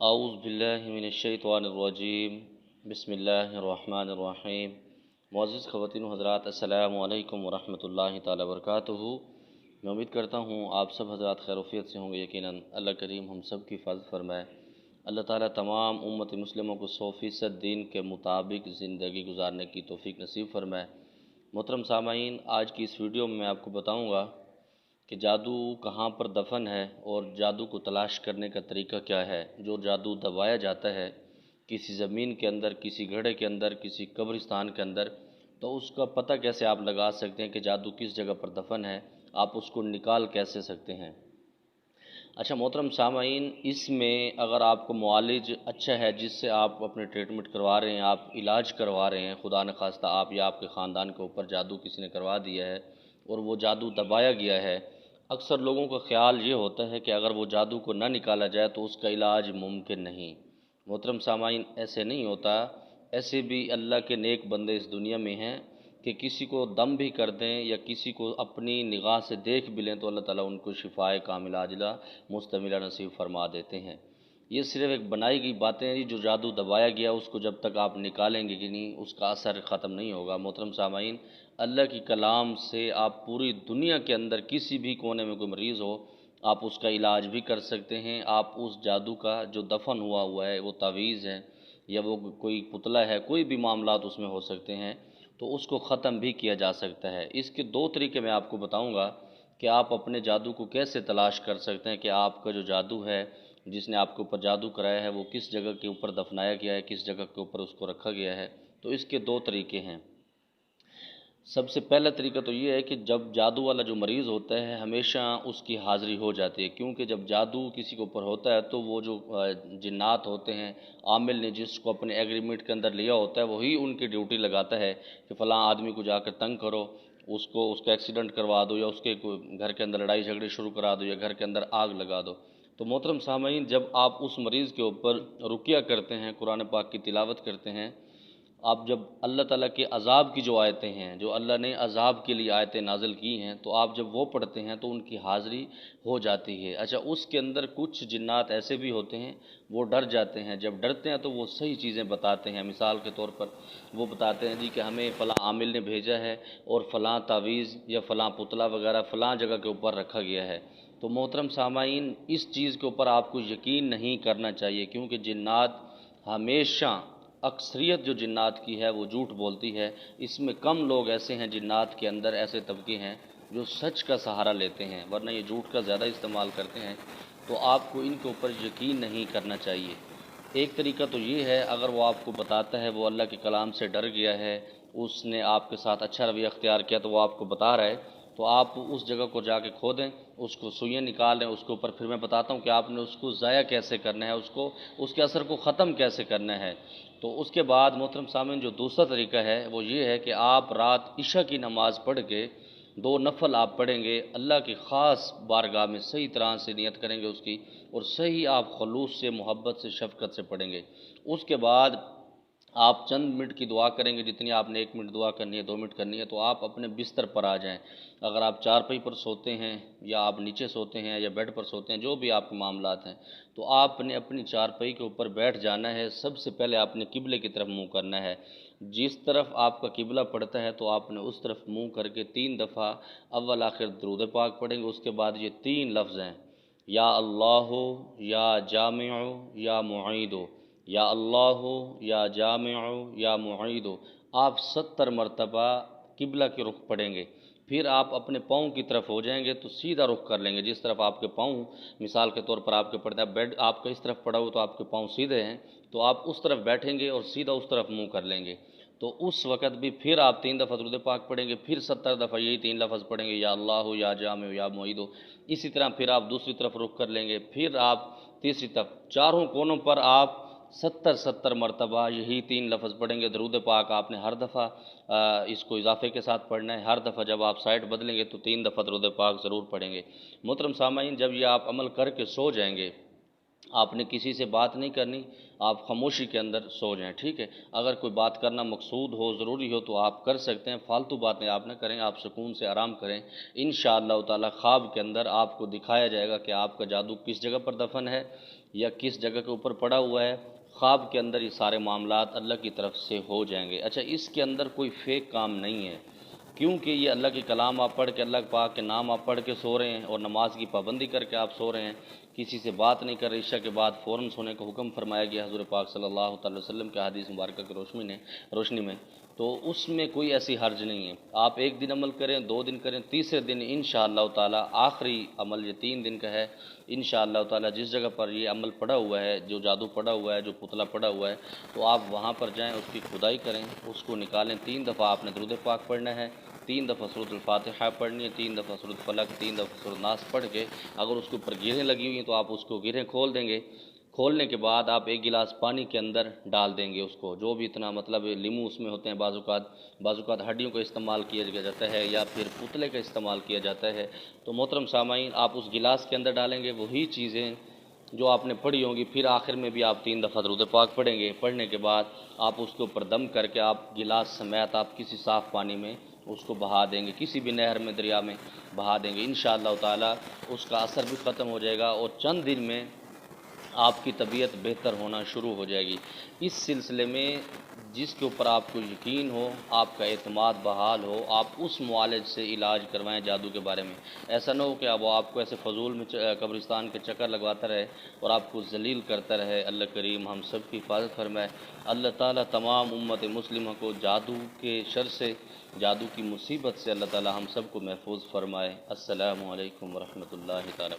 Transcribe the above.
اعوذ باللہ من الشیطان الرجیم بسم اللہ الرحمن الرحیم۔ معزز خواتین و حضرات، السلام علیکم ورحمۃ اللہ تعالی وبرکاتہ۔ میں امید کرتا ہوں آپ سب حضرات خیر وفیت سے ہوں گے۔ یقیناً اللہ کریم ہم سب کی حفاظت فرمائے۔ اللہ تعالیٰ تمام امت مسلموں کو 100% دین کے مطابق زندگی گزارنے کی توفیق نصیب فرمائے۔ محترم سامعین، آج کی اس ویڈیو میں آپ کو بتاؤں گا کہ جادو کہاں پر دفن ہے اور جادو کو تلاش کرنے کا طریقہ کیا ہے۔ جو جادو دبایا جاتا ہے کسی زمین کے اندر، کسی گھڑے کے اندر، کسی قبرستان کے اندر، تو اس کا پتہ کیسے آپ لگا سکتے ہیں کہ جادو کس جگہ پر دفن ہے، آپ اس کو نکال کیسے سکتے ہیں۔ اچھا محترم سامعین، اس میں اگر آپ کو معالج اچھا ہے جس سے آپ اپنے ٹریٹمنٹ کروا رہے ہیں، آپ علاج کروا رہے ہیں، خدا نخواستہ آپ یا آپ کے خاندان کے اوپر جادو کسی نے کروا دیا ہے اور وہ جادو دبایا گیا ہے، اکثر لوگوں کا خیال یہ ہوتا ہے کہ اگر وہ جادو کو نہ نکالا جائے تو اس کا علاج ممکن نہیں۔ محترم سامعین، ایسے نہیں ہوتا۔ ایسے بھی اللہ کے نیک بندے اس دنیا میں ہیں کہ کسی کو دم بھی کر دیں یا کسی کو اپنی نگاہ سے دیکھ بھی لیں تو اللہ تعالیٰ ان کو شفائے کاملہ عاجلہ مستمرہ نصیب فرما دیتے ہیں۔ یہ صرف ایک بنائی گئی باتیں ہیں۔ جو جادو دبایا گیا اس کو جب تک آپ نکالیں گے کہ نہیں، اس کا اثر ختم نہیں ہوگا۔ محترم سامعین، اللہ کی کلام سے آپ پوری دنیا کے اندر کسی بھی کونے میں کوئی مریض ہو، آپ اس کا علاج بھی کر سکتے ہیں۔ آپ اس جادو کا جو دفن ہوا ہے، وہ تعویذ ہے یا وہ کوئی پتلا ہے، کوئی بھی معاملات اس میں ہو سکتے ہیں، تو اس کو ختم بھی کیا جا سکتا ہے۔ اس کے دو طریقے میں آپ کو بتاؤں گا کہ آپ اپنے جادو کو کیسے تلاش کر سکتے ہیں کہ آپ کا جو جادو ہے، جس نے آپ کے اوپر جادو کرایا ہے، وہ کس جگہ کے اوپر دفنایا گیا ہے، کس جگہ کے اوپر اس کو رکھا گیا ہے۔ تو اس کے دو طریقے ہیں۔ سب سے پہلا طریقہ تو یہ ہے کہ جب جادو والا جو مریض ہوتا ہے ہمیشہ اس کی حاضری ہو جاتی ہے، کیونکہ جب جادو کسی کے اوپر ہوتا ہے تو وہ جو جنات ہوتے ہیں، عامل نے جس کو اپنے ایگریمنٹ کے اندر لیا ہوتا ہے وہی ان کی ڈیوٹی لگاتا ہے کہ فلاں آدمی کو جا کر تنگ کرو، اس کا ایکسیڈنٹ کروا دو یا اس کے گھر کے اندر لڑائی جھگڑے شروع کرا دو یا گھر کے اندر آگ لگا دو۔ تو محترم سامعین، جب آپ اس مریض کے اوپر رقیہ کرتے ہیں، قرآن پاک کی تلاوت کرتے ہیں، آپ جب اللہ تعالیٰ کے عذاب کی جو آیتیں ہیں، جو اللہ نے عذاب کے لیے آیتیں نازل کی ہیں، تو آپ جب وہ پڑھتے ہیں تو ان کی حاضری ہو جاتی ہے۔ اچھا، اس کے اندر کچھ جنات ایسے بھی ہوتے ہیں وہ ڈر جاتے ہیں۔ جب ڈرتے ہیں تو وہ صحیح چیزیں بتاتے ہیں۔ مثال کے طور پر وہ بتاتے ہیں جی کہ ہمیں فلاں عامل نے بھیجا ہے اور فلاں تعویذ یا فلاں پتلا وغیرہ فلاں جگہ کے اوپر رکھا گیا ہے۔ تو محترم سامعین، اس چیز کے اوپر آپ کو یقین نہیں کرنا چاہیے، کیونکہ جنات ہمیشہ، اکثریت جو جنات کی ہے وہ جھوٹ بولتی ہے۔ اس میں کم لوگ ایسے ہیں، جنات کے اندر ایسے طبقے ہیں جو سچ کا سہارا لیتے ہیں، ورنہ یہ جھوٹ کا زیادہ استعمال کرتے ہیں۔ تو آپ کو ان کے اوپر یقین نہیں کرنا چاہیے۔ ایک طریقہ تو یہ ہے، اگر وہ آپ کو بتاتا ہے وہ اللہ کے کلام سے ڈر گیا ہے، اس نے آپ کے ساتھ اچھا رویہ اختیار کیا تو وہ آپ کو بتا رہا ہے، تو آپ اس جگہ کو جا کے کھودیں، اس کو سوئیاں نکالیں، اس کے اوپر پھر میں بتاتا ہوں کہ آپ نے اس کو ضائع کیسے کرنا ہے، اس کے اثر کو ختم کیسے کرنا ہے۔ تو اس کے بعد محترم سامعین، جو دوسرا طریقہ ہے وہ یہ ہے کہ آپ رات عشاء کی نماز پڑھ کے 2 نفل آپ پڑھیں گے، اللہ کی خاص بارگاہ میں صحیح طرح سے نیت کریں گے اس کی، اور صحیح آپ خلوص سے، محبت سے، شفقت سے پڑھیں گے۔ اس کے بعد آپ چند منٹ کی دعا کریں گے، جتنی آپ نے 1 منٹ دعا کرنی ہے، 2 منٹ کرنی ہے، تو آپ اپنے بستر پر آ جائیں۔ اگر آپ چارپائی پر سوتے ہیں یا آپ نیچے سوتے ہیں یا بیڈ پر سوتے ہیں، جو بھی آپ کے معاملات ہیں، تو آپ نے اپنی چارپائی کے اوپر بیٹھ جانا ہے۔ سب سے پہلے آپ نے قبلے کی طرف منہ کرنا ہے۔ جس طرف آپ کا قبلہ پڑتا ہے تو آپ نے اس طرف منہ کر کے 3 دفعہ اول آخر درود پاک پڑھیں گے۔ اس کے بعد یہ 3 لفظ ہیں، یا اللہ یا جامع یا معید، یا اللہ یا جامع یا معید، آپ 70 مرتبہ قبلہ کے رخ پڑھیں گے۔ پھر آپ اپنے پاؤں کی طرف ہو جائیں گے تو سیدھا رخ کر لیں گے، جس طرف آپ کے پاؤں، مثال کے طور پر آپ کے پڑتا ہے بیڈ آپ کا اس طرف پڑا ہو تو آپ کے پاؤں سیدھے ہیں، تو آپ اس طرف بیٹھیں گے اور سیدھا اس طرف منہ کر لیں گے۔ تو اس وقت بھی پھر آپ 3 دفعہ درود پاک پڑھیں گے، پھر 70 دفعہ یہی 3 لفظ پڑھیں گے، یا اللہ یا جامع یا معید۔ اسی طرح پھر آپ دوسری طرف رخ کر لیں گے، پھر آپ تیسری طرف، چاروں کونوں پر آپ 70 مرتبہ یہی 3 لفظ پڑھیں گے۔ درود پاک آپ نے ہر دفعہ اس کو اضافے کے ساتھ پڑھنا ہے، ہر دفعہ جب آپ سائٹ بدلیں گے تو 3 دفعہ درود پاک ضرور پڑھیں گے۔ محترم سامعین، جب یہ آپ عمل کر کے سو جائیں گے آپ نے کسی سے بات نہیں کرنی، آپ خاموشی کے اندر سو جائیں، ٹھیک ہے؟ اگر کوئی بات کرنا مقصود ہو، ضروری ہو تو آپ کر سکتے ہیں، فالتو باتیں آپ نہ کریں، آپ سکون سے آرام کریں۔ انشاءاللہ تعالی خواب کے اندر آپ کو دکھایا جائے گا کہ آپ کا جادو کس جگہ پر دفن ہے یا کس جگہ کے اوپر پڑا ہوا ہے۔ خواب کے اندر یہ سارے معاملات اللہ کی طرف سے ہو جائیں گے۔ اچھا، اس کے اندر کوئی فیک کام نہیں ہے، کیونکہ یہ اللہ کے کلام آپ پڑھ کے، اللہ پاک کے نام آپ پڑھ کے سو رہے ہیں اور نماز کی پابندی کر کے آپ سو رہے ہیں، کسی سے بات نہیں کر رہے۔ عشاء کے بعد فوراً سونے کا حکم فرمایا گیا حضور پاک صلی اللہ تعالی وسلم کے حدیث مبارکہ کی روشنی میں، تو اس میں کوئی ایسی حرج نہیں ہے۔ آپ ایک دن عمل کریں، 2 دن کریں، تیسرے دن انشاءاللہ تعالی آخری عمل یہ 3 دن کا ہے، انشاءاللہ تعالی جس جگہ پر یہ عمل پڑا ہوا ہے، جو جادو پڑا ہوا ہے، جو پتلا پڑا ہوا ہے، تو آپ وہاں پر جائیں، اس کی کھدائی کریں، اس کو نکالیں۔ 3 دفعہ آپ نے درود پاک پڑھنا ہے، 3 دفعہ سورۃ الفاتحہ پڑھنی ہے، 3 دفعہ سورۃ فلق، 3 دفعہ سورۃ ناس پڑھ کے اگر اس کے اوپر گرہیں لگی ہوئی ہیں تو آپ اس کو گرہیں کھول دیں گے۔ کھولنے کے بعد آپ 1 گلاس پانی کے اندر ڈال دیں گے اس کو، جو بھی اتنا مطلب لیمو اس میں ہوتے ہیں، بعض اوقات ہڈیوں کا استعمال کیا جاتا ہے یا پھر پتلے کا استعمال کیا جاتا ہے، تو محترم سامعین آپ اس گلاس کے اندر ڈالیں گے وہی چیزیں جو آپ نے پڑھی ہوں گی، پھر آخر میں بھی آپ 3 دفعہ درود پاک پڑھیں گے۔ پڑھنے کے بعد آپ اس کے اوپر دم کر کے آپ گلاس سمیت آپ کسی صاف پانی میں اس کو بہا دیں گے، کسی بھی نہر میں، دریا میں بہا دیں گے، انشاءاللہ تعالی اس کا اثر بھی ختم ہو جائے گا اور چند دن میں آپ کی طبیعت بہتر ہونا شروع ہو جائے گی۔ اس سلسلے میں جس کے اوپر آپ کو یقین ہو، آپ کا اعتماد بحال ہو، آپ اس معالج سے علاج کروائیں جادو کے بارے میں۔ ایسا نہ ہو کہ اب وہ آپ کو ایسے فضول میں قبرستان کے چکر لگواتا رہے اور آپ کو ذلیل کرتا رہے۔ اللہ کریم ہم سب کی حفاظت فرمائے۔ اللہ تعالیٰ تمام امت مسلمہ کو جادو کے شر سے، جادو کی مصیبت سے اللہ تعالیٰ ہم سب کو محفوظ فرمائے۔ السلام علیکم ورحمۃ اللہ تعالیٰ۔